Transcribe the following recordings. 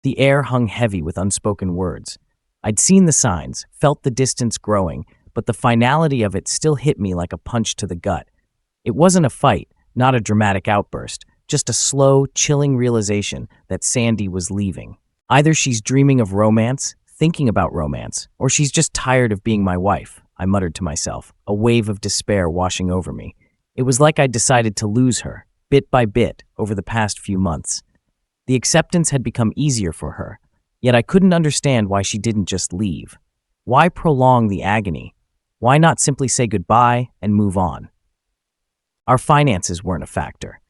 The air hung heavy with unspoken words. I'd seen the signs, felt the distance growing, but the finality of it still hit me like a punch to the gut. It wasn't a fight, not a dramatic outburst, just a slow, chilling realization that Sandy was leaving. Either she's dreaming of romance, thinking about romance, or she's just tired of being my wife, I muttered to myself, a wave of despair washing over me. It was like I'd decided to lose her, bit by bit, over the past few months. The acceptance had become easier for her, yet I couldn't understand why she didn't just leave. Why prolong the agony? Why not simply say goodbye and move on? Our finances weren't a factor.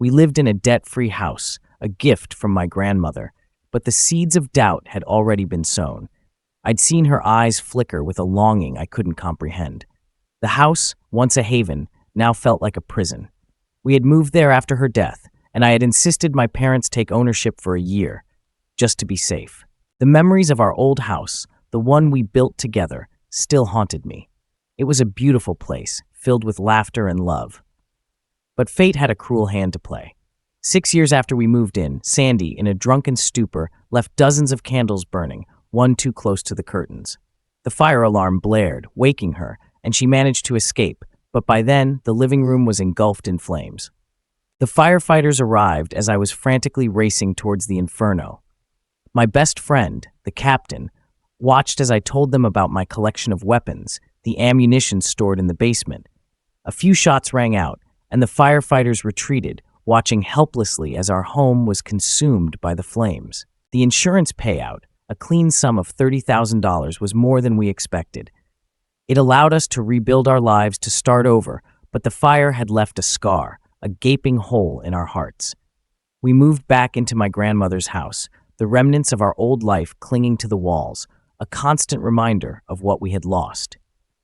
We lived in a debt-free house, a gift from my grandmother, but the seeds of doubt had already been sown. I'd seen her eyes flicker with a longing I couldn't comprehend. The house, once a haven, now felt like a prison. We had moved there after her death, and I had insisted my parents take ownership for a year, just to be safe. The memories of our old house, the one we built together, still haunted me. It was a beautiful place, filled with laughter and love. But fate had a cruel hand to play. 6 years after we moved in, Sandy, in a drunken stupor, left dozens of candles burning, one too close to the curtains. The fire alarm blared, waking her, and she managed to escape, but by then, the living room was engulfed in flames. The firefighters arrived as I was frantically racing towards the inferno. My best friend, the captain, watched as I told them about my collection of weapons, the ammunition stored in the basement. A few shots rang out, and the firefighters retreated, watching helplessly as our home was consumed by the flames. The insurance payout, a clean sum of $30,000, was more than we expected. It allowed us to rebuild our lives, to start over, but the fire had left a scar, a gaping hole in our hearts. We moved back into my grandmother's house, the remnants of our old life clinging to the walls, a constant reminder of what we had lost.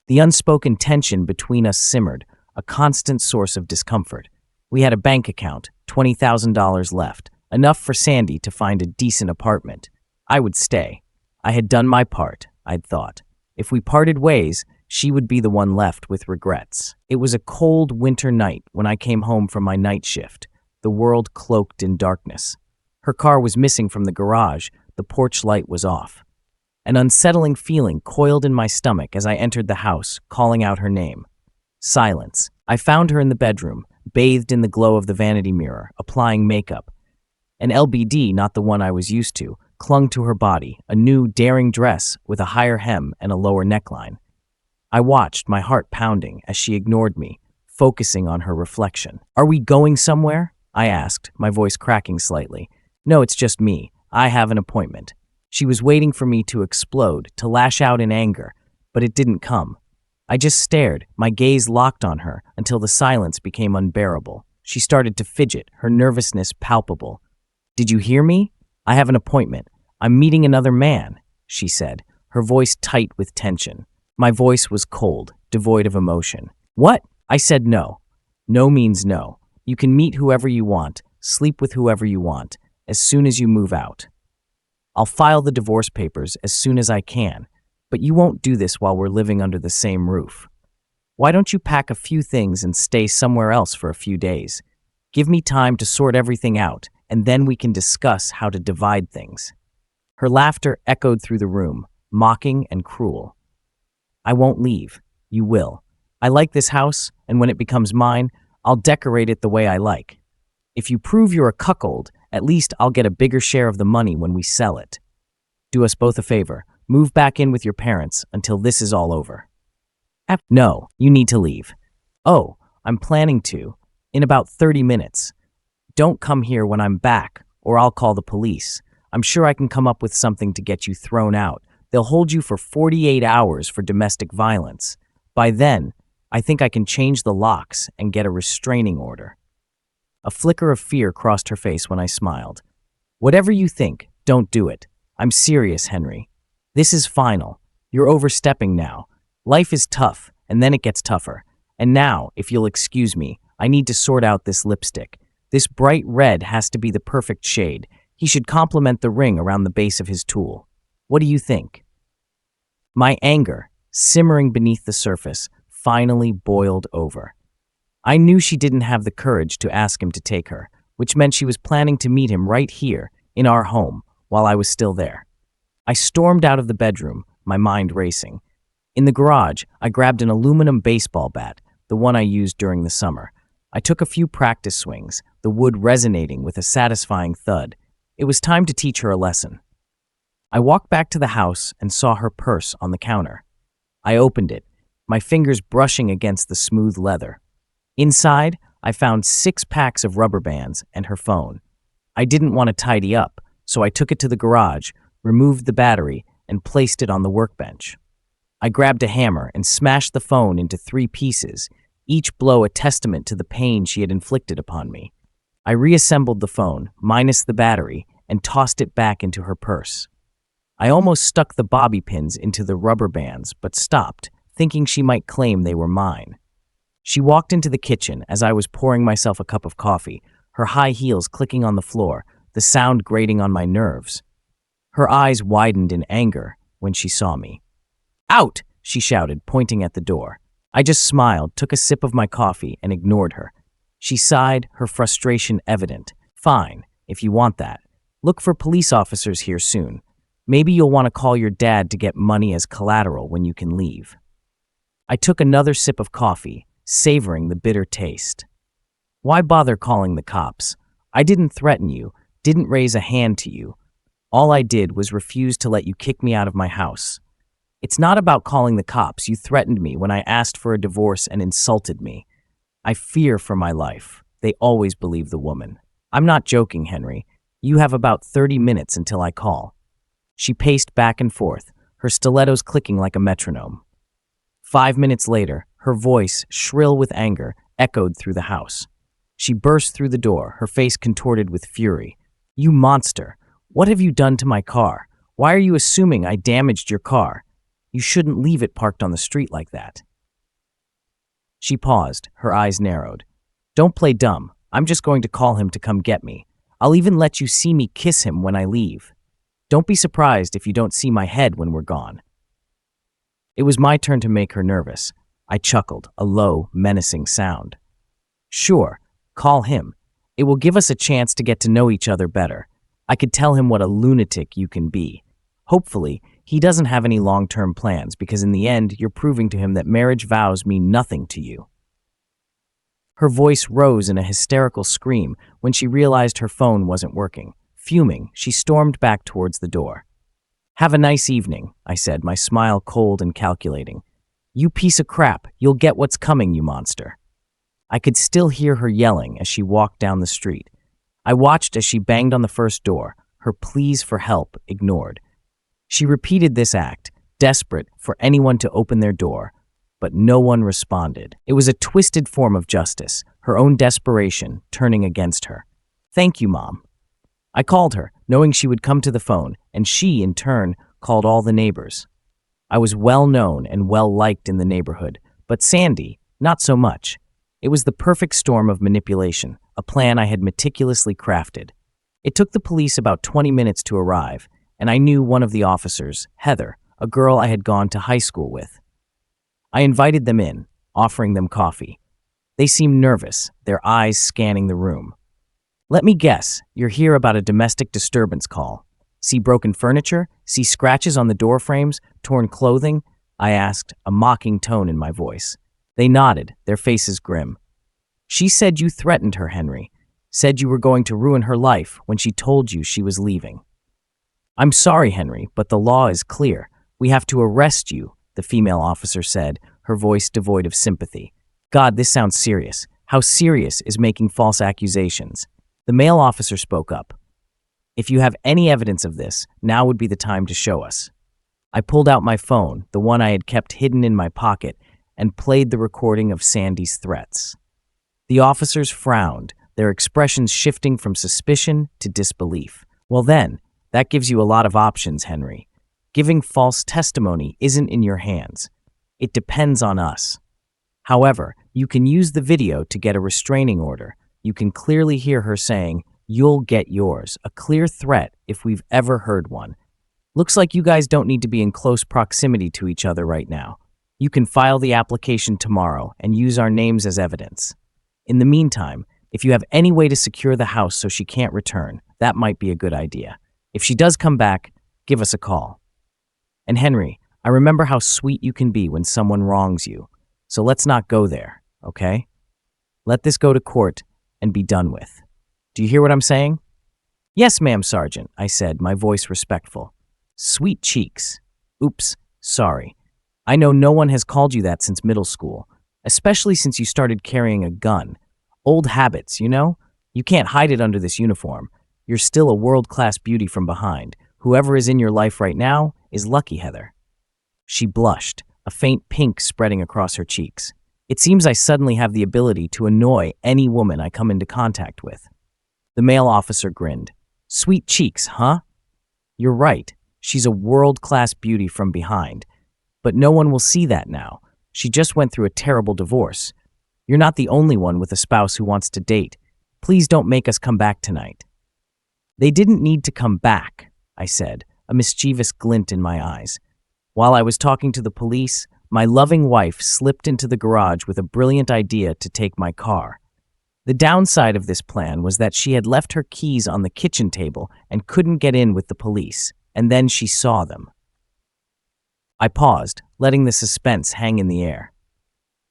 The unspoken tension between us simmered, a constant source of discomfort. We had a bank account, $20,000 left, enough for Sandy to find a decent apartment. I would stay. I had done my part, I'd thought. If we parted ways, she would be the one left with regrets. It was a cold winter night when I came home from my night shift, the world cloaked in darkness. Her car was missing from the garage, the porch light was off. An unsettling feeling coiled in my stomach as I entered the house, calling out her name. Silence. I found her in the bedroom, bathed in the glow of the vanity mirror, applying makeup. An LBD, not the one I was used to, clung to her body, a new, daring dress with a higher hem and a lower neckline. I watched, my heart pounding, as she ignored me, focusing on her reflection. "Are we going somewhere?" I asked, my voice cracking slightly. "No, it's just me. I have an appointment." She was waiting for me to explode, to lash out in anger, but it didn't come. I just stared, my gaze locked on her, until the silence became unbearable. She started to fidget, her nervousness palpable. "Did you hear me? I have an appointment. I'm meeting another man," she said, her voice tight with tension. My voice was cold, devoid of emotion. "What?" I said no. No means no. You can meet whoever you want, sleep with whoever you want, as soon as you move out. I'll file the divorce papers as soon as I can, but you won't do this while we're living under the same roof. Why don't you pack a few things and stay somewhere else for a few days? Give me time to sort everything out, and then we can discuss how to divide things." Her laughter echoed through the room, mocking and cruel. "I won't leave. You will. I like this house, and when it becomes mine, I'll decorate it the way I like. If you prove you're a cuckold, at least I'll get a bigger share of the money when we sell it. Do us both a favor. Move back in with your parents until this is all over." "No, you need to leave." "Oh, I'm planning to. In about 30 minutes. Don't come here when I'm back, or I'll call the police. I'm sure I can come up with something to get you thrown out. They'll hold you for 48 hours for domestic violence. By then, I think I can change the locks and get a restraining order." A flicker of fear crossed her face when I smiled. "Whatever you think, don't do it. I'm serious, Henry. This is final. You're overstepping now. Life is tough, and then it gets tougher. And now, if you'll excuse me, I need to sort out this lipstick. This bright red has to be the perfect shade. He should complement the ring around the base of his tool. What do you think?" My anger, simmering beneath the surface, finally boiled over. I knew she didn't have the courage to ask him to take her, which meant she was planning to meet him right here, in our home, while I was still there. I stormed out of the bedroom, my mind racing. In the garage, I grabbed an aluminum baseball bat, the one I used during the summer. I took a few practice swings, the wood resonating with a satisfying thud. It was time to teach her a lesson. I walked back to the house and saw her purse on the counter. I opened it, my fingers brushing against the smooth leather. Inside, I found 6 packs of rubber bands and her phone. I didn't want to tidy up, so I took it to the garage, removed the battery, and placed it on the workbench. I grabbed a hammer and smashed the phone into 3 pieces, each blow a testament to the pain she had inflicted upon me. I reassembled the phone, minus the battery, and tossed it back into her purse. I almost stuck the bobby pins into the rubber bands, but stopped, thinking she might claim they were mine. She walked into the kitchen as I was pouring myself a cup of coffee, her high heels clicking on the floor, the sound grating on my nerves. Her eyes widened in anger when she saw me. "Out!" she shouted, pointing at the door. I just smiled, took a sip of my coffee, and ignored her. She sighed, her frustration evident. "Fine, if you want that. Look for police officers here soon. Maybe you'll want to call your dad to get money as collateral when you can leave." I took another sip of coffee, savoring the bitter taste. Why bother calling the cops? I didn't threaten you, didn't raise a hand to you. All I did was refuse to let you kick me out of my house. It's not about calling the cops. You threatened me when I asked for a divorce and insulted me. I fear for my life. They always believe the woman. I'm not joking, Henry. You have about 30 minutes until I call. She paced back and forth, her stilettos clicking like a metronome. 5 minutes later, her voice, shrill with anger, echoed through the house. She burst through the door, her face contorted with fury. "You monster! What have you done to my car? Why are you assuming I damaged your car? You shouldn't leave it parked on the street like that." She paused, her eyes narrowed. "Don't play dumb. I'm just going to call him to come get me. I'll even let you see me kiss him when I leave. Don't be surprised if you don't see my head when we're gone." It was my turn to make her nervous. I chuckled, a low, menacing sound. "Sure, call him. It will give us a chance to get to know each other better. I could tell him what a lunatic you can be. Hopefully, he doesn't have any long-term plans because in the end, you're proving to him that marriage vows mean nothing to you." Her voice rose in a hysterical scream when she realized her phone wasn't working. Fuming, she stormed back towards the door. "Have a nice evening," I said, my smile cold and calculating. "You piece of crap, you'll get what's coming, you monster." I could still hear her yelling as she walked down the street. I watched as she banged on the first door, her pleas for help ignored. She repeated this act, desperate for anyone to open their door, but no one responded. It was a twisted form of justice, her own desperation turning against her. "Thank you, Mom." I called her, knowing she would come to the phone, and she, in turn, called all the neighbors. I was well known and well liked in the neighborhood, but Sandy, not so much. It was the perfect storm of manipulation, a plan I had meticulously crafted. It took the police about 20 minutes to arrive, and I knew one of the officers, Heather, a girl I had gone to high school with. I invited them in, offering them coffee. They seemed nervous, their eyes scanning the room. "Let me guess, you're here about a domestic disturbance call. See broken furniture? See scratches on the door frames? Torn clothing?" I asked, a mocking tone in my voice. They nodded, their faces grim. "She said you threatened her, Henry. Said you were going to ruin her life when she told you she was leaving." "I'm sorry, Henry, but the law is clear. We have to arrest you," the female officer said, her voice devoid of sympathy. "God, this sounds serious. How serious is making false accusations?" The male officer spoke up. "If you have any evidence of this, now would be the time to show us." I pulled out my phone, the one I had kept hidden in my pocket, and played the recording of Sandy's threats. The officers frowned, their expressions shifting from suspicion to disbelief. "Well then, that gives you a lot of options, Henry. Giving false testimony isn't in your hands. It depends on us. However, you can use the video to get a restraining order. You can clearly hear her saying, 'You'll get yours,' a clear threat if we've ever heard one. Looks like you guys don't need to be in close proximity to each other right now. You can file the application tomorrow and use our names as evidence. In the meantime, if you have any way to secure the house so she can't return, that might be a good idea. If she does come back, give us a call. And Henry, I remember how sweet you can be when someone wrongs you. So let's not go there, okay? Let this go to court and be done with. Do you hear what I'm saying? Yes, ma'am, Sergeant, I said, my voice respectful. Sweet cheeks. Oops, sorry. I know no one has called you that since middle school, especially since you started carrying a gun. Old habits, you know? You can't hide it under this uniform. You're still a world-class beauty from behind. Whoever is in your life right now is lucky, Heather. She blushed, a faint pink spreading across her cheeks. It seems I suddenly have the ability to annoy any woman I come into contact with. The male officer grinned. Sweet cheeks, huh? You're right. She's a world-class beauty from behind. But no one will see that now. She just went through a terrible divorce. You're not the only one with a spouse who wants to date. Please don't make us come back tonight. They didn't need to come back, I said, a mischievous glint in my eyes. While I was talking to the police, my loving wife slipped into the garage with a brilliant idea to take my car. The downside of this plan was that she had left her keys on the kitchen table and couldn't get in with the police, and then she saw them. I paused, letting the suspense hang in the air.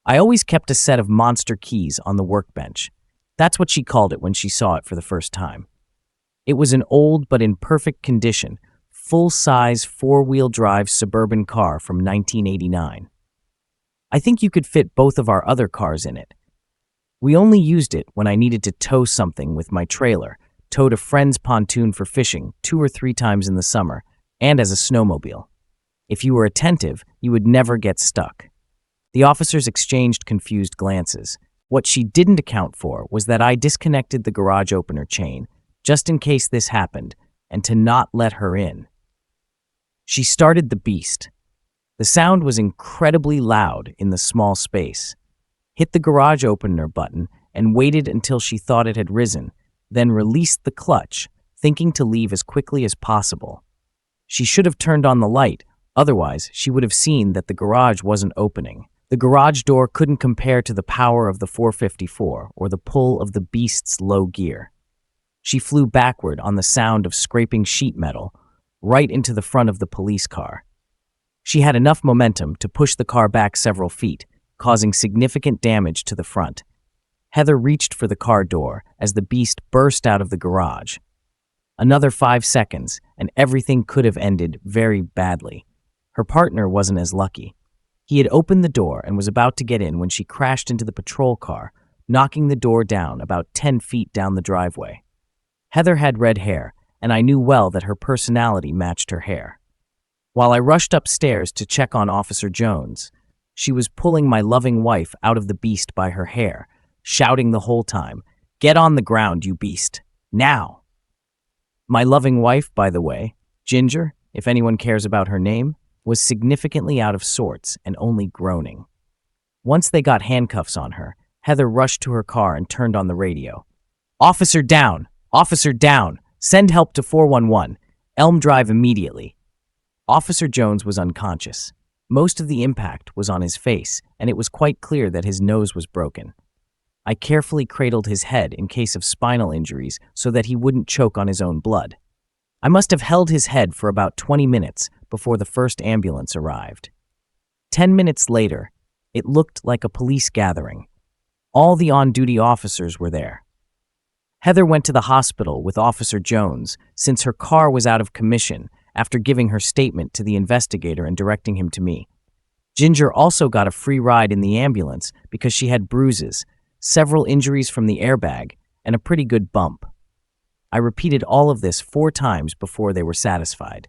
I always kept a set of monster keys on the workbench. That's what she called it when she saw it for the first time. It was an old but in perfect condition, full-size four-wheel drive suburban car from 1989. I think you could fit both of our other cars in it. We only used it when I needed to tow something with my trailer, towed a friend's pontoon for fishing 2 or 3 times in the summer, and as a snowmobile. If you were attentive, you would never get stuck. The officers exchanged confused glances. What she didn't account for was that I disconnected the garage opener chain, just in case this happened, and to not let her in. She started the beast. The sound was incredibly loud in the small space. Hit the garage opener button and waited until she thought it had risen, then released the clutch, thinking to leave as quickly as possible. She should have turned on the light, otherwise she would have seen that the garage wasn't opening. The garage door couldn't compare to the power of the 454 or the pull of the beast's low gear. She flew backward on the sound of scraping sheet metal, right into the front of the police car. She had enough momentum to push the car back several feet, causing significant damage to the front. Heather reached for the car door as the beast burst out of the garage. Another 5 seconds, and everything could have ended very badly. Her partner wasn't as lucky. He had opened the door and was about to get in when she crashed into the patrol car, knocking the door down about 10 feet down the driveway. Heather had red hair, and I knew well that her personality matched her hair. While I rushed upstairs to check on Officer Jones, she was pulling my loving wife out of the beast by her hair, shouting the whole time, "Get on the ground, you beast! Now!" My loving wife, by the way, Ginger, if anyone cares about her name, was significantly out of sorts and only groaning. Once they got handcuffs on her, Heather rushed to her car and turned on the radio. "Officer down! Officer down! Send help to 411. Elm Drive immediately." Officer Jones was unconscious. Most of the impact was on his face, and it was quite clear that his nose was broken. I carefully cradled his head in case of spinal injuries so that he wouldn't choke on his own blood. I must have held his head for about 20 minutes before the first ambulance arrived. 10 minutes later, it looked like a police gathering. All the on-duty officers were there. Heather went to the hospital with Officer Jones since her car was out of commission after giving her statement to the investigator and directing him to me. Ginger also got a free ride in the ambulance because she had bruises, several injuries from the airbag, and a pretty good bump. I repeated all of this 4 times before they were satisfied.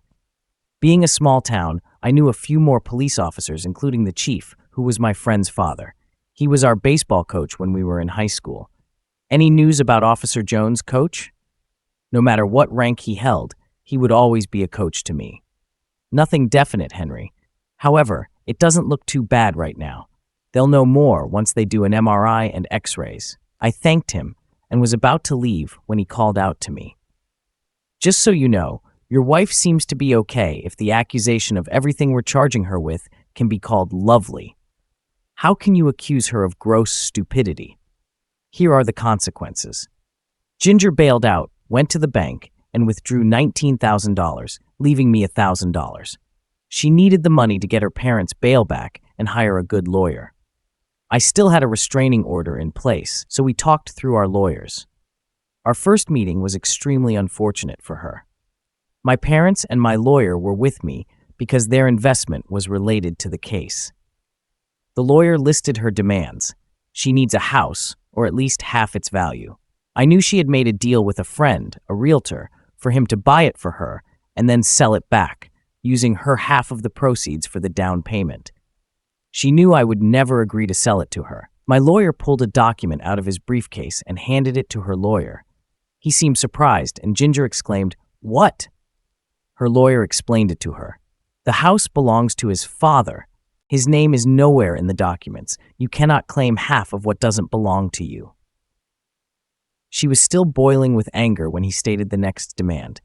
Being a small town, I knew a few more police officers, including the chief, who was my friend's father. He was our baseball coach when we were in high school. Any news about Officer Jones, coach? No matter what rank he held, he would always be a coach to me. Nothing definite, Henry. However, it doesn't look too bad right now. They'll know more once they do an MRI and X-rays. I thanked him and was about to leave when he called out to me. "Just so you know, your wife seems to be okay if the accusation of everything we're charging her with can be called lovely. How can you accuse her of gross stupidity? Here are the consequences." Ginger bailed out, went to the bank, and withdrew $19,000, leaving me $1,000. She needed the money to get her parents' bail back and hire a good lawyer. I still had a restraining order in place, so we talked through our lawyers. Our first meeting was extremely unfortunate for her. My parents and my lawyer were with me because their investment was related to the case. The lawyer listed her demands. She needs a house, or at least half its value. I knew she had made a deal with a friend, a realtor, for him to buy it for her and then sell it back, using her half of the proceeds for the down payment. She knew I would never agree to sell it to her. My lawyer pulled a document out of his briefcase and handed it to her lawyer. He seemed surprised, and Ginger exclaimed, "What?" Her lawyer explained it to her. The house belongs to his father. His name is nowhere in the documents. You cannot claim half of what doesn't belong to you. She was still boiling with anger when he stated the next demand.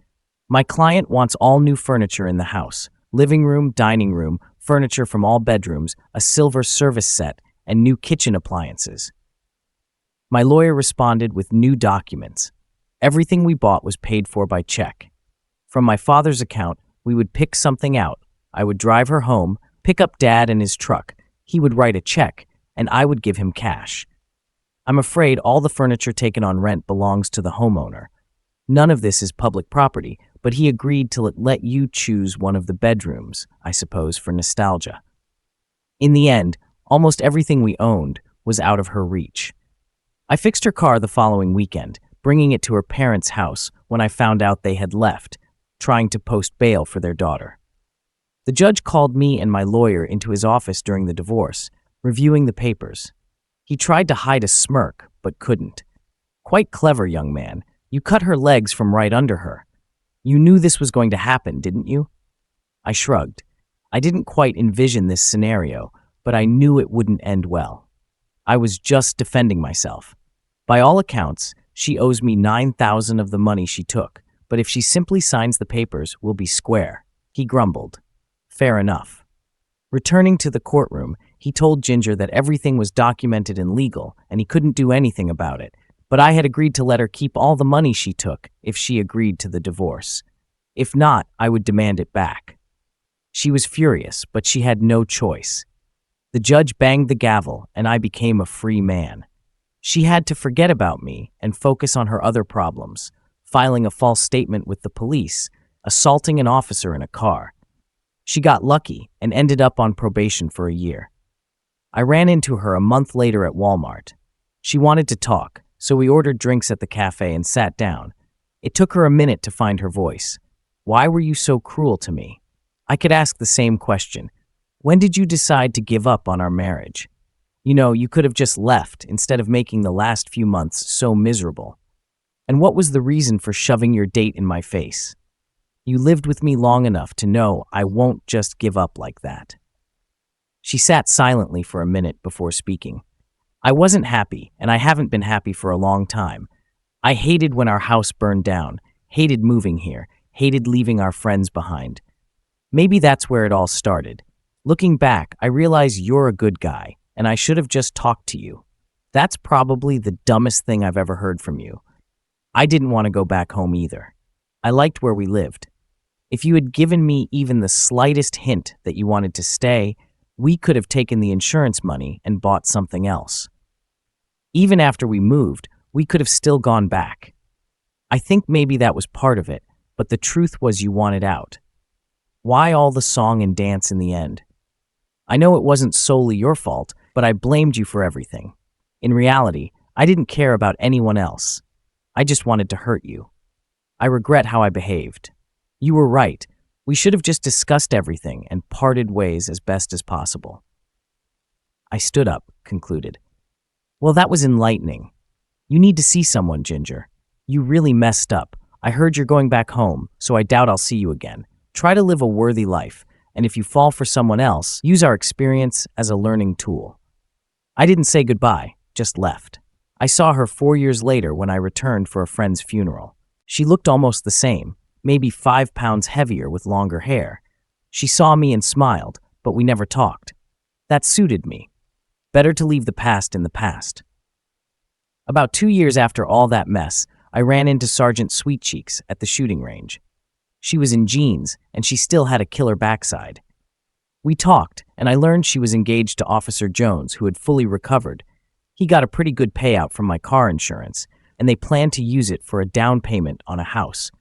My client wants all new furniture in the house. Living room, dining room, furniture from all bedrooms, a silver service set, and new kitchen appliances. My lawyer responded with new documents. Everything we bought was paid for by check. From my father's account, we would pick something out. I would drive her home, pick up Dad in his truck. He would write a check, and I would give him cash. I'm afraid all the furniture taken on rent belongs to the homeowner. None of this is public property, but he agreed to let you choose one of the bedrooms, I suppose, for nostalgia. In the end, almost everything we owned was out of her reach. I fixed her car the following weekend, bringing it to her parents' house when I found out they had left, trying to post bail for their daughter. The judge called me and my lawyer into his office during the divorce, reviewing the papers. He tried to hide a smirk, but couldn't. "Quite clever, young man. You cut her legs from right under her. You knew this was going to happen, didn't you?" I shrugged. I didn't quite envision this scenario, but I knew it wouldn't end well. I was just defending myself. By all accounts, she owes me $9,000 of the money she took, but if she simply signs the papers, we'll be square. He grumbled. Fair enough. Returning to the courtroom, he told Ginger that everything was documented and legal, and he couldn't do anything about it, but I had agreed to let her keep all the money she took if she agreed to the divorce. If not, I would demand it back. She was furious, but she had no choice. The judge banged the gavel, and I became a free man. She had to forget about me and focus on her other problems, filing a false statement with the police, assaulting an officer in a car. She got lucky and ended up on probation for a year. I ran into her a month later at Walmart. She wanted to talk, so we ordered drinks at the cafe and sat down. It took her a minute to find her voice. "Why were you so cruel to me?" I could ask the same question. "When did you decide to give up on our marriage? You know, you could have just left instead of making the last few months so miserable. And what was the reason for shoving your date in my face? You lived with me long enough to know I won't just give up like that." She sat silently for a minute before speaking. "I wasn't happy, and I haven't been happy for a long time. I hated when our house burned down, hated moving here, hated leaving our friends behind. Maybe that's where it all started. Looking back, I realize you're a good guy, and I should have just talked to you. That's probably the dumbest thing I've ever heard from you. I didn't want to go back home either. I liked where we lived. If you had given me even the slightest hint that you wanted to stay, we could have taken the insurance money and bought something else. Even after we moved, we could have still gone back. I think maybe that was part of it, but the truth was you wanted out. Why all the song and dance in the end? I know it wasn't solely your fault, but I blamed you for everything. In reality, I didn't care about anyone else. I just wanted to hurt you. I regret how I behaved. You were right. We should have just discussed everything and parted ways as best as possible." I stood up, concluded. "Well, that was enlightening. You need to see someone, Ginger. You really messed up. I heard you're going back home, so I doubt I'll see you again. Try to live a worthy life, and if you fall for someone else, use our experience as a learning tool." I didn't say goodbye, just left. I saw her 4 years later when I returned for a friend's funeral. She looked almost the same, maybe 5 pounds heavier with longer hair. She saw me and smiled, but we never talked. That suited me. Better to leave the past in the past. About 2 years after all that mess, I ran into Sergeant Sweet Cheeks at the shooting range. She was in jeans, and she still had a killer backside. We talked, and I learned she was engaged to Officer Jones, who had fully recovered. He got a pretty good payout from my car insurance, and they planned to use it for a down payment on a house.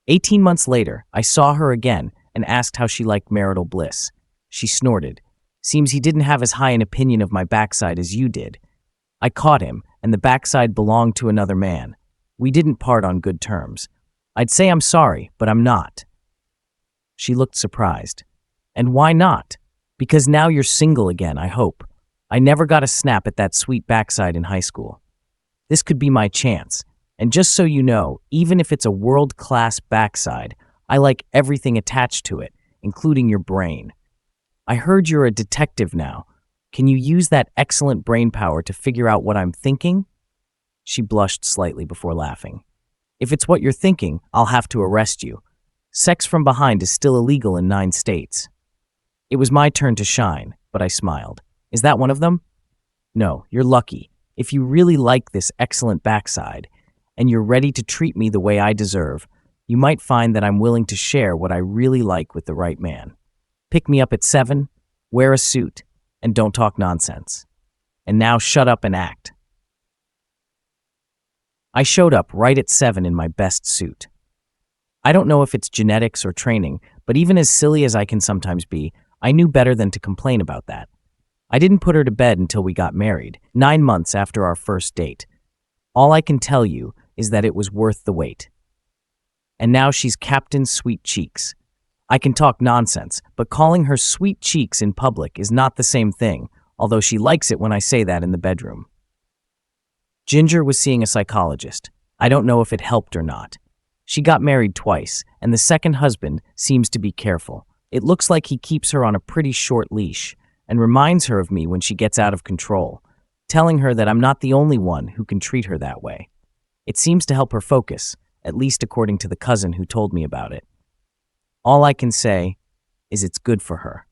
18 months later, I saw her again and asked how she liked marital bliss. She snorted. Seems he didn't have as high an opinion of my backside as you did. I caught him, and the backside belonged to another man. We didn't part on good terms. I'd say I'm sorry, but I'm not. She looked surprised. And why not? Because now you're single again, I hope. I never got a snap at that sweet backside in high school. This could be my chance. And just so you know, even if it's a world-class backside, I like everything attached to it, including your brain. I heard you're a detective now. Can you use that excellent brain power to figure out what I'm thinking? She blushed slightly before laughing. If it's what you're thinking, I'll have to arrest you. Sex from behind is still illegal in 9 states. It was my turn to shine, but I smiled. Is that one of them? No, you're lucky. If you really like this excellent backside, and you're ready to treat me the way I deserve, you might find that I'm willing to share what I really like with the right man. Pick me up at 7, wear a suit, and don't talk nonsense. And now shut up and act. I showed up right at 7 in my best suit. I don't know if it's genetics or training, but even as silly as I can sometimes be, I knew better than to complain about that. I didn't put her to bed until we got married, 9 months after our first date. All I can tell you is that it was worth the wait. And now she's Captain Sweet Cheeks. I can talk nonsense, but calling her Sweet Cheeks in public is not the same thing, although she likes it when I say that in the bedroom. Ginger was seeing a psychologist. I don't know if it helped or not. She got married twice, and the second husband seems to be careful. It looks like he keeps her on a pretty short leash and reminds her of me when she gets out of control, telling her that I'm not the only one who can treat her that way. It seems to help her focus, at least according to the cousin who told me about it. All I can say is it's good for her.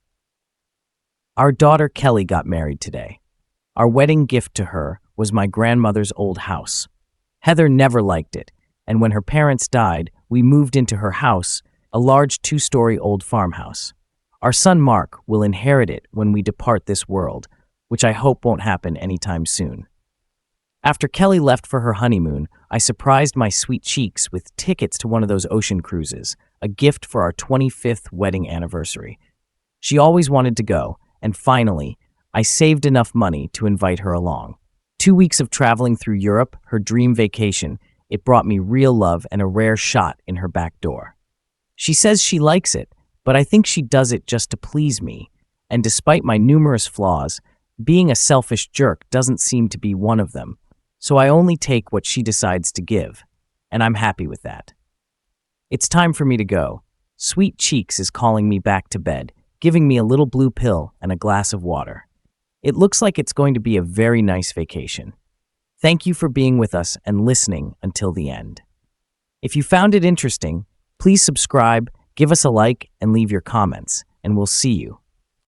Our daughter Kelly got married today. Our wedding gift to her was my grandmother's old house. Heather never liked it, and when her parents died, we moved into her house, a large 2-story old farmhouse. Our son Mark will inherit it when we depart this world, which I hope won't happen anytime soon. After Kelly left for her honeymoon, I surprised my Sweet Cheeks with tickets to one of those ocean cruises, a gift for our 25th wedding anniversary. She always wanted to go, and finally, I saved enough money to invite her along. 2 weeks of traveling through Europe, her dream vacation, it brought me real love and a rare shot in her back door. She says she likes it, but I think she does it just to please me, and despite my numerous flaws, being a selfish jerk doesn't seem to be one of them, so I only take what she decides to give, and I'm happy with that. It's time for me to go. Sweet Cheeks is calling me back to bed, giving me a little blue pill and a glass of water. It looks like it's going to be a very nice vacation. Thank you for being with us and listening until the end. If you found it interesting, please subscribe, give us a like, and leave your comments, and we'll see you